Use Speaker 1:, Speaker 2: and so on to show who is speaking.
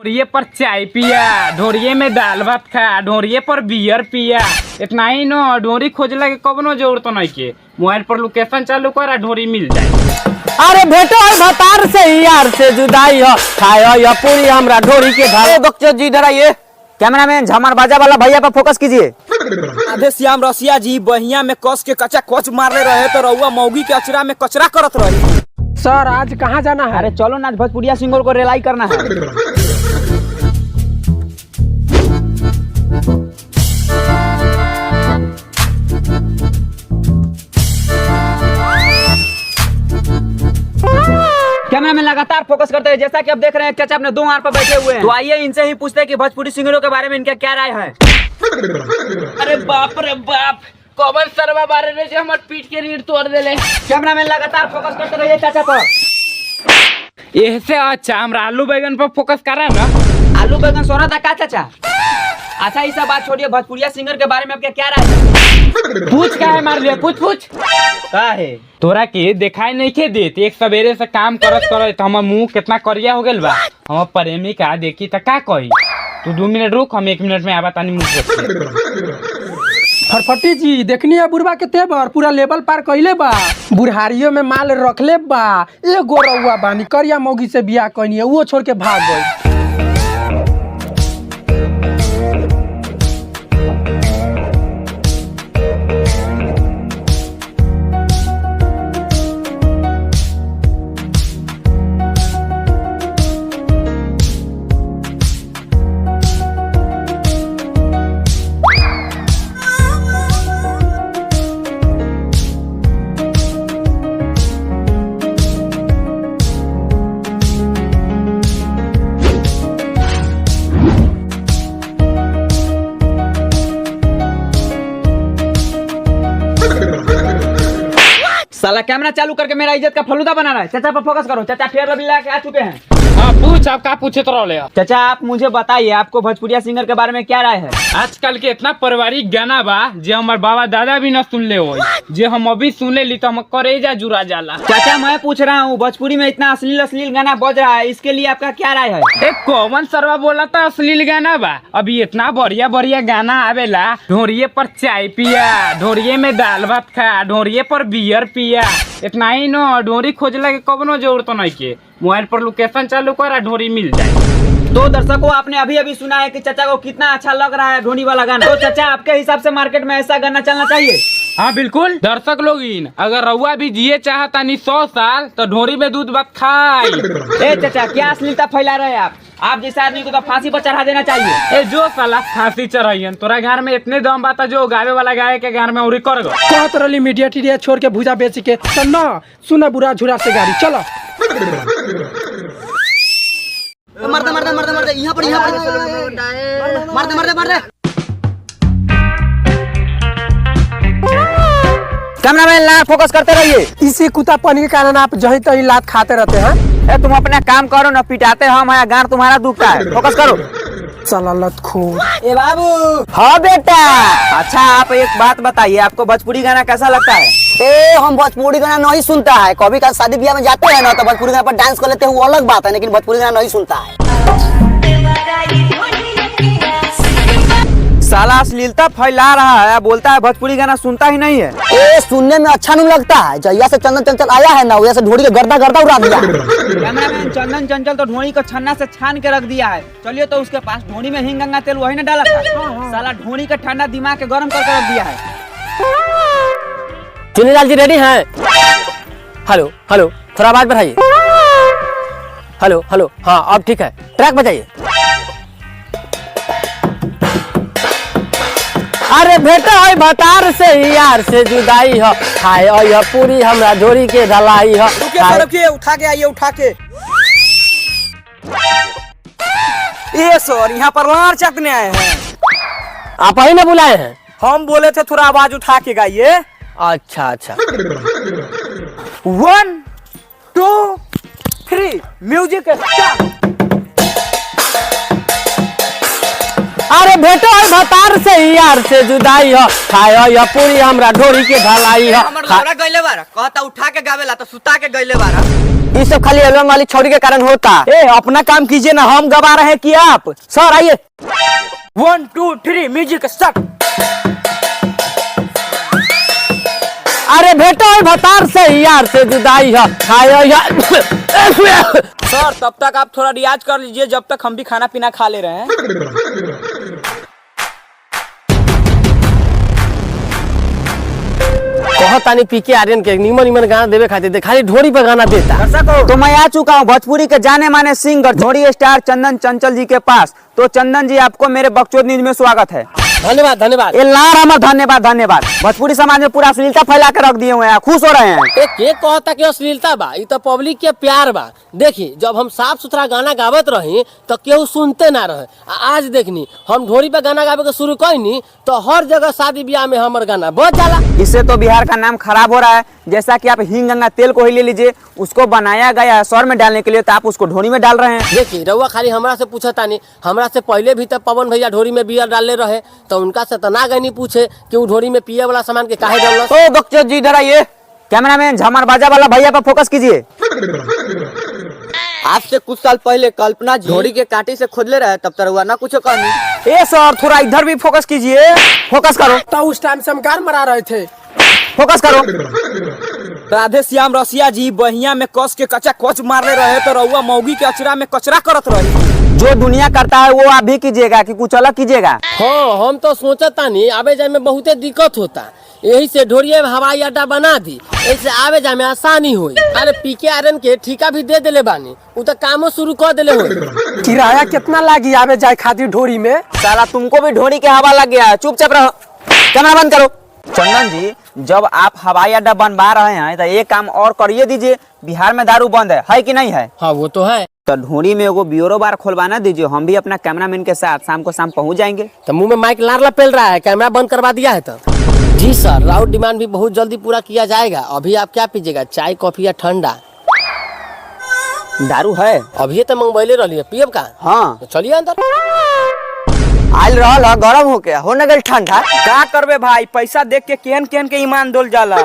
Speaker 1: ढोरिये पर चाय पिया, ढोरिये में दाल भात खा, ढोरिये पर बियर पिया। इतना ही नो, ढोरी खोजला के कबनो जरूरत नहीं के। मोबाइल पर लोकेशन चालू कर, ढोरी मिल जाए।
Speaker 2: अरे भेटो है भतार से यार से जुदाई हो, खायो या पूरी हमरा ढोरी के धारे। बच्चों जी इधर आइए, कैमरामैन झमार बाजा वाला भैया पर फोकस कीजिए।
Speaker 3: आधे श्याम रसिया जी बहिया में कस के कच्चा कोच मारले रहे तो रउआ मौगी के अचरा में कचरा करत रही।
Speaker 2: सर आज कहाँ जाना है?
Speaker 3: अरे चलो ना, भोजपुरिया सिंगर को रिलाई करना है। कैमरा में लगातार फोकस करते हैं। जैसा कि आप देख रहे हैं चाचा अपने दो हाथ पर बैठे हुए हैं, तो आइए इनसे ही पूछते हैं कि भोजपुरी सिंगरों के बारे में इनका क्या राय है।
Speaker 1: अरे बाप रे बाप, कौन सरवा बारे में जो हमारे पीठ के रीढ़ तोड़ देले।
Speaker 3: कैमरा में लगातार फोकस करते रहिए चाचा पर।
Speaker 1: ऐसे अच्छा हमरा आलू बैगन पर फोकस कर रहा है ना।
Speaker 3: आलू बैगन सोना था का चाचा? अच्छा ये सब बात छोड़िए, भोजपुरिया सिंगर के बारे में आपका क्या राय है?
Speaker 1: पूछ क्या है मार लिया, पूछ
Speaker 3: का है
Speaker 1: तोरा के दिखाई नहीं के देते। एक सवेरे से काम करत हमर मुंह कितना करिया हो गेल बा। हम प्रेमी का देखी त का कही। तू 2 मिनट रुक, हम 1 मिनट में आवा तानी मुंह से।
Speaker 2: फटफटी जी देखनी है बुढ़वा के तेवर पूरा लेवल पार कइले बा। बुढ़ारियों में माल रखले बा। एगो रउआ बानी करिया मौगी से बियाह कइनी है, वो छोड़ के भाग गई।
Speaker 3: साला कैमरा चालू करके मेरा इज्जत का फलूदा बना रहा है। चाचा पर फोकस करो। चाचा फेयर लवली लेके आ चुके हैं।
Speaker 1: हाँ पूछ, आप का पूछे तो रहो।
Speaker 3: चाचा आप मुझे बताइए, आपको भोजपुरिया सिंगर के बारे में क्या राय है?
Speaker 1: आजकल के इतना पारिवारिक गाना बा जे हमार बाबा दादा भी न सुन ले हो, जे हम अभी सुन ले ली तो हम करेजा जुड़ा जाला।
Speaker 3: चाचा मैं पूछ रहा हूँ, भोजपुरी में इतना अश्लील गाना बज रहा है, इसके लिए आपका क्या राय है?
Speaker 1: एक कौन सरवा बोला था अश्लील गाना बा? अभी इतना बढ़िया गाना आवेला। ढोरिये पर चाय पिया, ढोरिये में दाल भात खा, ढोरिये पर बियर पिया। इतना ही नो, ढोरी खोजला के कबनो जरूरत नहीं के। मोबाइल पर लोकेशन चालू कर, ढोरी मिल जाए।
Speaker 3: तो दर्शकों आपने अभी सुना है कि चाचा को कितना अच्छा लग रहा है ढोनी वाला गाना। तो चाचा आपके हिसाब से मार्केट में ऐसा गाना चलना चाहिए?
Speaker 1: हाँ बिल्कुल। दर्शक लोग अगर रउआ भी जिए चाहता नहीं 100 साल तो ढोरी में दूध भात खाई।
Speaker 3: ए चाचा क्या अश्लीलता फैला रहे हैं आप जैसे आदमी को तो फांसी पर चढ़ा देना चाहिए।
Speaker 1: ए जो साला फांसी चढ़ाइयन, तोरा घर में इतने दम बाता जो गावे वाला गाय के घर में उरी कर गो।
Speaker 2: कहत रही मीडिया टीडिया छोड़ के भूजा बेच के ना सुना बुरा झुरा से गाड़ी चलो।
Speaker 3: मरते यहाँ पर मरते। कैमरामैन लाइट फोकस करते रहिए।
Speaker 2: इसी कुत्तापन के कारण आप जहीं तहीं लात खाते रहते हैं।
Speaker 3: तुम अपना काम करो ना, पिटाते हम हैं, गांड तुम्हारा दुखता है। फोकस करो।
Speaker 2: चला लतखोर।
Speaker 3: ए बाबू। हाँ बेटा। अच्छा आप एक बात बताइए, आपको भोजपुरी गाना कैसा लगता है?
Speaker 4: हम भोजपुरी गाना नहीं सुनता है। कभी का शादी ब्याह में जाते हैं ना तो भोजपुरी गाना पर डांस कर लेते हैं, वो अलग बात है, लेकिन भोजपुरी गाना नहीं सुनता है।
Speaker 3: साला अश्लीलता फैला रहा है, बोलता है भोजपुरी गाना सुनता ही नहीं है।
Speaker 4: सुनने में अच्छा नहीं लगता है। जहिया से चंदन चंचल आया है ना, वैसे से ढोरी के गर्दा उड़ा दिया।
Speaker 3: कैमरामैन चंदन चंचल तो ढोनी को छन्ना से छान के रख दिया है। चलिए तो उसके पास ढोनी में हिंग गंगा तेल वही ना डाला था। साला ढोनी का ठंडा दिमाग के गर्म करके रख दिया है।
Speaker 2: चुनीलाल जी रेडी हैं? हेलो हेलो थोड़ा आवाज बढ़ाइए। हेलो हेलो हाँ अब ठीक है, ट्रैक बजाइए। अरे बेटा है भतार से यार से जुदाई हो, खाए पूरी हमरा ढोरी के ढलाई हो।
Speaker 3: रुकिए उठा के आइए, उठा के। ये सर यहाँ पर लार चकने आए हैं।
Speaker 2: आप ही ना बुलाए हैं?
Speaker 3: हम बोले थे थोड़ा आवाज उठा के गाइए।
Speaker 2: अच्छा
Speaker 3: 1 2 3 म्यूजिक स्टार्ट।
Speaker 2: अरे बेटा है
Speaker 5: भतार से यार से जुदाई हो खायो या पूरी हमरा ढोरी के ढलाई हो
Speaker 3: हमर लौड़ा गइले बारा कहता उठा के गावेला तो सुता के गइले बारा।
Speaker 4: ये सब खाली एल्बम वाली छौरी के कारण होता। ए अपना काम कीजिए ना, हम गवा रहे हैं कि आप। सर आइए।
Speaker 3: 1 2 3 म्यूजिक स्टार्ट।
Speaker 5: अरे बेटा भतार से यार से जुदाई हो खायो या
Speaker 3: सर तब तक आप थोड़ा रियाज कर लीजिए जब तक हम भी खाना पीना खा ले रहे हैं।
Speaker 5: कहतानी पी के आर्यन के निमन निमन गाना देवे खातिर दे खाली ढोरी पे गाना देता।
Speaker 3: तो मैं आ चुका हूँ भोजपुरी के जाने माने सिंगर ढोरी स्टार चंदन चंचल जी के पास। तो चंदन जी आपको मेरे बकचोद न्यूज में स्वागत है।
Speaker 5: धन्यवाद धन्यवाद।
Speaker 3: ये लार हमर धन्यवाद धन्यवाद। भोजपुरी समाज में पूरा अश्लीलता फैला के रख दिए हुए हैं, खुश हो रहे हैं।
Speaker 5: के कहता कि अश्लीलता बा, ई तो पब्लिक के प्यार बा। देखी जब हम साफ सुथरा गाना गावत रही तो केहू सुनते ना रहे। आज देखनी हम ढोरी पे गाना गावे के शुरू कईनी तो हर जगह शादी ब्याह में हमर गाना बज जाला।
Speaker 3: इससे तो बिहार का नाम खराब हो रहा है। जैसा कि आप हींग गंगा तेल को ही ले लीजिए, उसको बनाया गया है सौर में डालने के लिए, तो आप उसको ढोरी में डाल रहे हैं।
Speaker 5: देखी रउआ खाली हमरा से पूछता नहीं, हमरा से पहले भी तब पवन भैया ढोरी में बियर डालले रहे तो उनका से तना गई नहीं पूछे कि वो ढोरी में पिए वाला सामान के काहे डालल।
Speaker 3: ओ बकचोद जी इधर आइए। कैमरामैन झमर बाजा वाला भैया पर फोकस कीजिए। आज से कुछ साल पहले कल्पना जी ढोरी के कांटे से खोदले रहे, तब तक हुआ ना कुछ कहनी। ए सर थोड़ा इधर भी फोकस कीजिए, फोकस करो।
Speaker 2: तो उस टाइम से हम गार मरा रहे थे।
Speaker 3: फोकस करो। राधे श्याम रसिया जी बहिया में कस के कच्चा कोच मारने रहे तो रउआ मौगी के अचरा में कचरा करत रही। जो दुनिया करता है वो आप भी कीजिएगा कि कुछ अलग कीजिएगा।
Speaker 5: हाँ हम तो सोचता नहीं, आवे जाए में बहुते दिक्कत होता, यही से ढोरिये हवाई अड्डा बना दी, ऐसे आवे जाए में आसानी हुई। अरे पीके आर्यन के ठिका भी दे देले बानी, उ तो कामो शुरू कर देले हो।
Speaker 2: किराया कितना लागी आवे जाए खातिर ढोरी में?
Speaker 3: साला तुमको भी ढोरी के हवा लग गया है, चुपचाप रहो, कैमरा बंद करो। चंदन जी जब आप हवाई अड्डा बनवा रहे हैं तो एक काम और करिए दीजिए, बिहार में दारू बंद है कि नहीं है?
Speaker 5: हाँ वो तो है।
Speaker 3: तो ढोरी में एगो बियरो बार खोलवाना दीजिए, हम भी अपना कैमरामैन के साथ शाम को शाम पहुंच जाएंगे।
Speaker 5: तो मुंह में माइक लार लपेल रहा है, कैमरा बंद करवा दिया है तो। जी सर, राउट डिमांड भी बहुत जल्दी पूरा किया जाएगा। अभी आप क्या पीजिएगा, चाय कॉफी या ठंडा?
Speaker 3: दारू है
Speaker 5: अभी तो मंगवाइले रहिए, पियब का?
Speaker 3: हाँ
Speaker 5: तो चलिए अंदर।
Speaker 3: आयल रहल है, गरम होके होने गल ठंडा। का करबे भाई, पैसा देख के केहन केहन के ईमान डोल जाला।